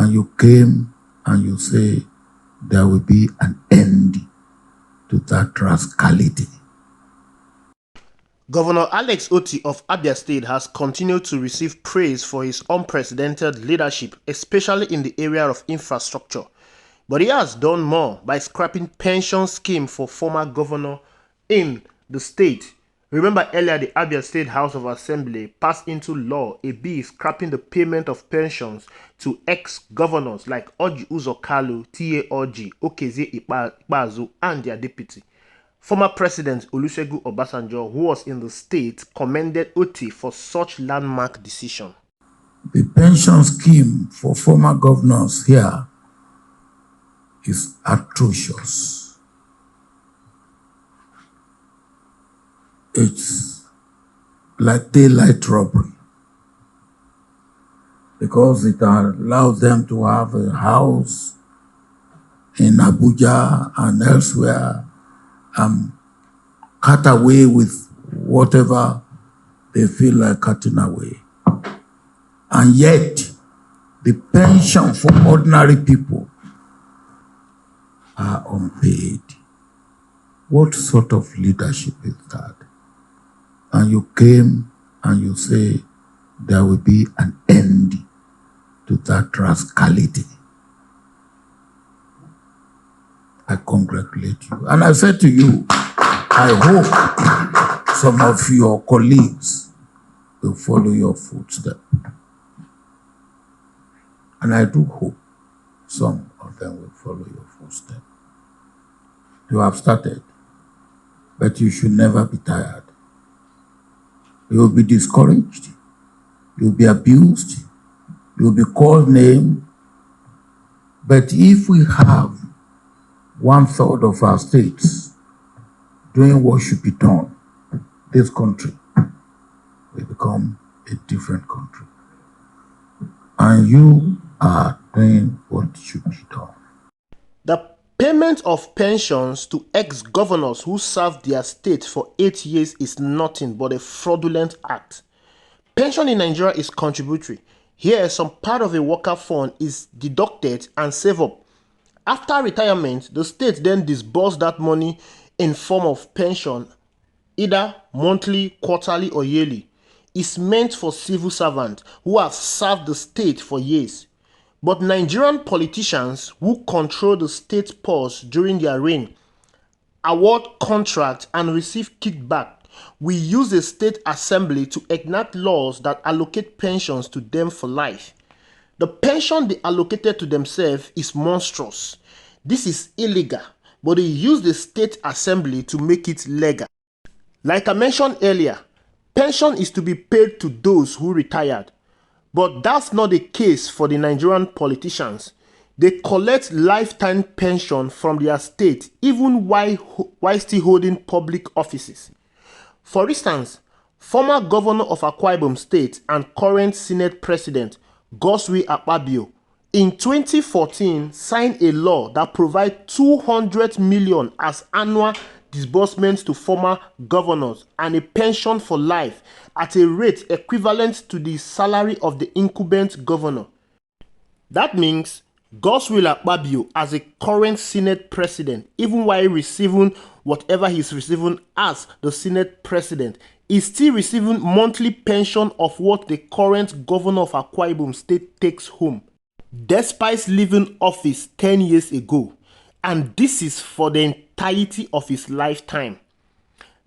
and you came and you say there will be an end to that rascality. Governor Alex Otti of Abia State has continued to receive praise for his unprecedented leadership, especially in the area of infrastructure. But he has done more by scrapping pension scheme for former governor in the state. Remember earlier the Abia State House of Assembly passed into law a bill scrapping the payment of pensions to ex-governors like Orji Uzor Kalu, T.A. Orji, Okezie Ikpeazu, and their deputy. Former President Olusegun Obasanjo, who was in the state, commended Otti for such landmark decision. The pension scheme for former governors here is atrocious. It's like daylight robbery because it allows them to have a house in Abuja and elsewhere and cut away with whatever they feel like cutting away. And yet, the pension for ordinary people are unpaid. What sort of leadership is that? And you came and you say there will be an end to that rascality. I congratulate you. And I said to you, I hope some of your colleagues will follow your footsteps. And I do hope some of them will follow your footsteps. You have started, but you should never be tired. You will be discouraged. You will be abused. You will be called names. But if we have 1/3 of our states doing what should be done, this country will become a different country. And you are doing what should be done. The payment of pensions to ex-governors who served their state for 8 years is nothing but a fraudulent act. Pension in Nigeria is contributory. Here, some part of a worker fund is deducted and saved up. After retirement, the state then disburses that money in form of pension, either monthly, quarterly, or yearly. It's meant for civil servants who have served the state for years. But Nigerian politicians who control the state purse during their reign, award contracts and receive kickback, will use the state assembly to enact laws that allocate pensions to them for life. The pension they allocated to themselves is monstrous. This is illegal, but they use the state assembly to make it legal. Like I mentioned earlier, pension is to be paid to those who retired. But that's not the case for the Nigerian politicians. They collect lifetime pension from their state even while still holding public offices. For instance, former governor of Akwa Ibom State and current Senate President Godswill Akpabio in 2014 signed a law that provides 200 million as annual disbursements to former governors and a pension for life at a rate equivalent to the salary of the incumbent governor. That means Godswill Akpabio, as a current Senate president, even while receiving whatever he's receiving as the Senate president, is still receiving monthly pension of what the current governor of Akwa Ibom State takes home, despite leaving office 10 years ago. And this is for the entirety of his lifetime.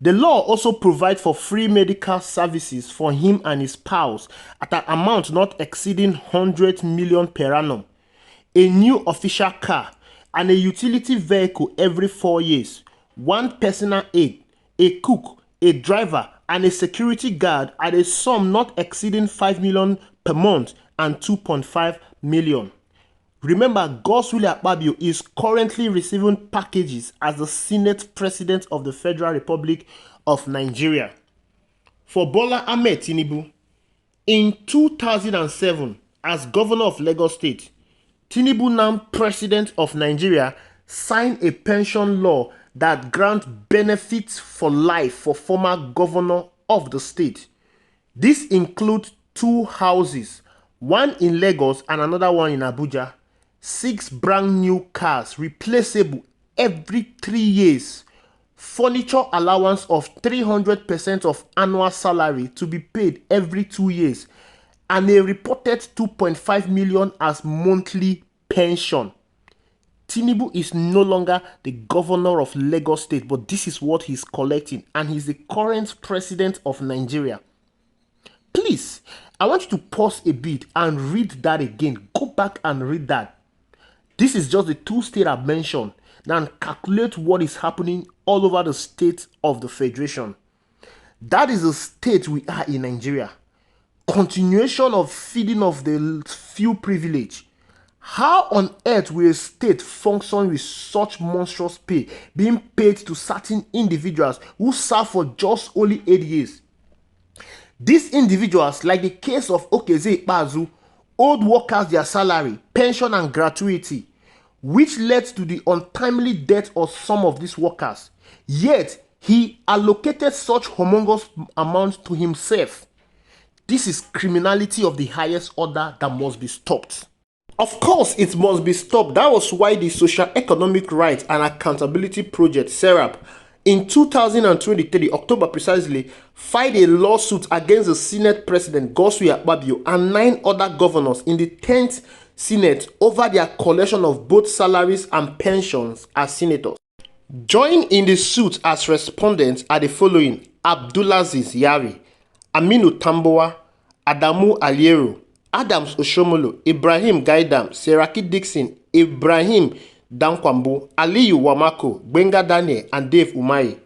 The law also provides for free medical services for him and his spouse at an amount not exceeding 100 million per annum, a new official car, and a utility vehicle every 4 years, one personal aide, a cook, a driver, and a security guard at a sum not exceeding 5 million per month and 2.5 million. Remember, Godswill Akpabio is currently receiving packages as the Senate President of the Federal Republic of Nigeria. For Bola Ahmed Tinubu, in 2007, as governor of Lagos State, Tinubu, now President of Nigeria, signed a pension law that grants benefits for life for former governor of the state. This includes 2 houses, one in Lagos and another one in Abuja. 6 brand new cars, replaceable every 3 years. Furniture allowance of 300% of annual salary to be paid every 2 years. And a reported 2.5 million as monthly pension. Tinubu is no longer the governor of Lagos State, but this is what he's collecting, and he's the current president of Nigeria. Please, I want you to pause a bit and read that again. Go back and read that. This is just the 2 states I've mentioned. Now calculate what is happening all over the state of the federation. That is the state we are in Nigeria. Continuation of feeding of the few privilege. How on earth will a state function with such monstrous pay being paid to certain individuals who serve for just only 8 years? These individuals, like the case of Okeze Ikpeazu, owed workers their salary, pension and gratuity, which led to the untimely death of some of these workers. Yet, he allocated such humongous amounts to himself. This is criminality of the highest order that must be stopped. Of course, it must be stopped. That was why the Social Economic Rights and Accountability Project, SERAP, in 2023, October precisely, filed a lawsuit against the Senate President Godswill Akpabio and 9 other governors in the 10th Senate over their collection of both salaries and pensions as senators. Joined in the suit as respondents are the following: Abdulaziz Yari, Aminu Tambuwa, Adamu Aliero, Adams Oshomolo, Ibrahim Gaidam, Seraki Dixon, Ibrahim Dankwambo, Aliyu Wamako, Gbenga Daniel, and Dave Umahi.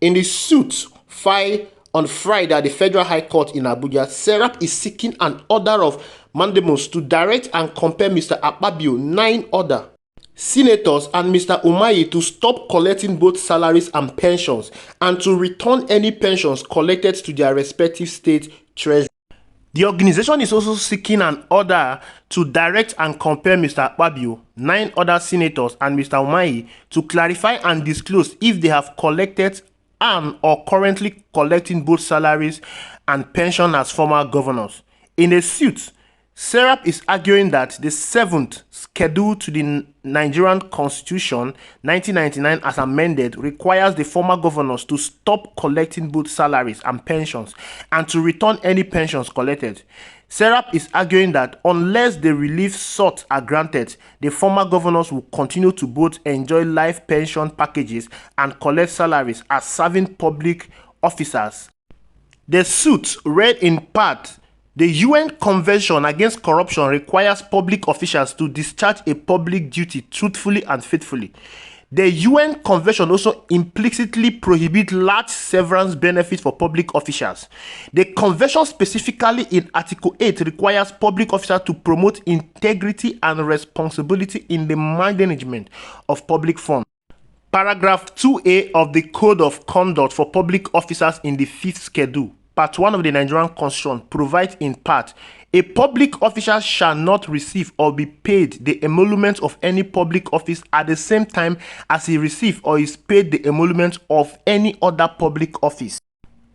In the suit filed on Friday at the Federal High Court in Abuja, SERAP is seeking an order of mandamus to direct and compel Mr. Akpabio, 9 other senators, and Mr. Umahi to stop collecting both salaries and pensions and to return any pensions collected to their respective state treasury. The organization is also seeking an order to direct and compel Mr. Akpabio, 9 other senators, and Mr. Umahi to clarify and disclose if they have collected and or currently collecting both salaries and pension as former governors. In a suit, SERAP is arguing that the 7th schedule to the Nigerian Constitution 1999 as amended requires the former governors to stop collecting both salaries and pensions and to return any pensions collected. SERAP is arguing that unless the relief sought are granted, the former governors will continue to both enjoy life pension packages and collect salaries as serving public officers. The suit read in part: the UN Convention Against Corruption requires public officials to discharge a public duty truthfully and faithfully. The UN Convention also implicitly prohibits large severance benefits for public officials. The Convention specifically in Article 8 requires public officers to promote integrity and responsibility in the management of public funds. Paragraph 2A of the Code of Conduct for Public Officers in the 5th Schedule, Part 1 of the Nigerian Constitution, provides in part: a public officer shall not receive or be paid the emolument of any public office at the same time as he receives or is paid the emolument of any other public office.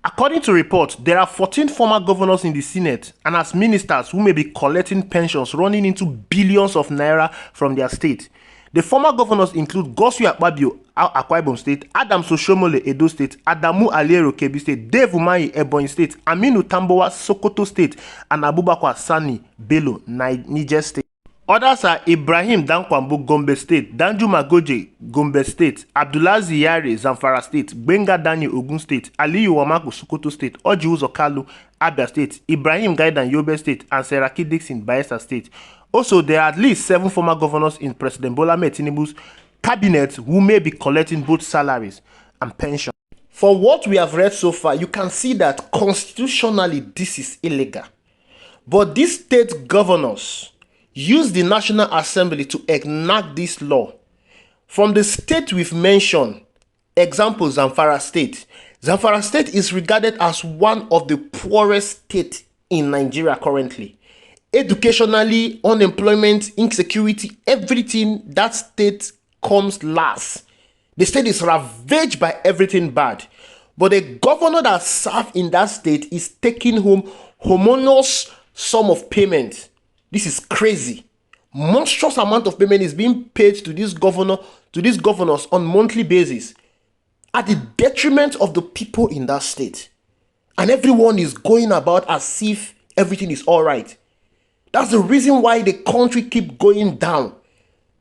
According to reports, there are 14 former governors in the Senate and as ministers who may be collecting pensions running into billions of naira from their state. The former governors include Godswill Akpabio, Akwa Ibom State, Adams Oshomole, Edo State, Adamu Aliero, Kebbi State, Dave Umahi, Ebonyi State, Aminu Tambuwa, Sokoto State, and Abubakar Sani Bello, Niger State. Others are Ibrahim Dankwambo, Gombe State, Danju Magoje, Gombe State, Abdulaziz Yari, Zamfara State, Gbenga Daniel, Ogun State, Aliyu Wamako, Sokoto State, Oji Uzo Kalu, Abia State, Ibrahim Gaidan, Yobe State, and Seraki Dixon, Bayelsa State. Also, there are at least 7 former governors in President Bola Ahmed Tinubu's cabinet who may be collecting both salaries and pensions. For what we have read so far, you can see that constitutionally this is illegal. But these state governors use the National Assembly to enact this law. From the state we've mentioned, example Zamfara State. Zamfara State is regarded as one of the poorest states in Nigeria currently. Educationally, unemployment, insecurity, everything, that state comes last. The state is ravaged by everything bad. But the governor that serves in that state is taking home humongous sum of payment This is crazy. Monstrous amount of payment is being paid to these governors on monthly basis at the detriment of the people in that state. And everyone is going about as if everything is all right. That's the reason why the country keep going down.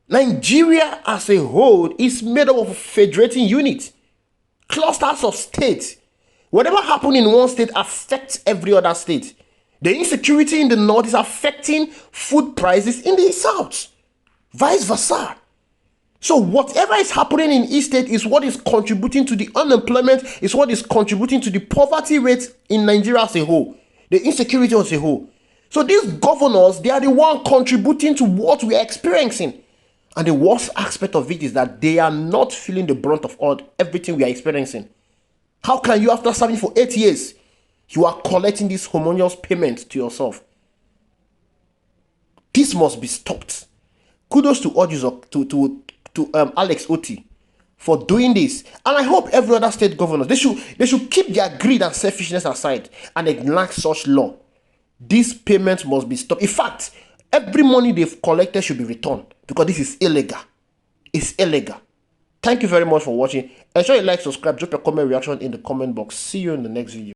Nigeria as a whole is made up of federating units, clusters of states. Whatever happens in one state affects every other state. The insecurity in the north is affecting food prices in the south, vice versa. So whatever is happening in each state is what is contributing to the unemployment, is what is contributing to the poverty rate in Nigeria as a whole, the insecurity as a whole. So these governors, they are the one contributing to what we are experiencing. And the worst aspect of it is that they are not feeling the brunt of everything we are experiencing. How can you, after serving for 8 years, you are collecting this harmonious payment to yourself? This must be stopped. Kudos to Alex Otti for doing this, and I hope every other state governors they should keep their greed and selfishness aside and enact such law. This payment must be stopped. In fact, every money they've collected should be returned because this is illegal. It's illegal. Thank you very much for watching. Ensure you like, subscribe, drop your comment reaction in the comment box. See you in the next video.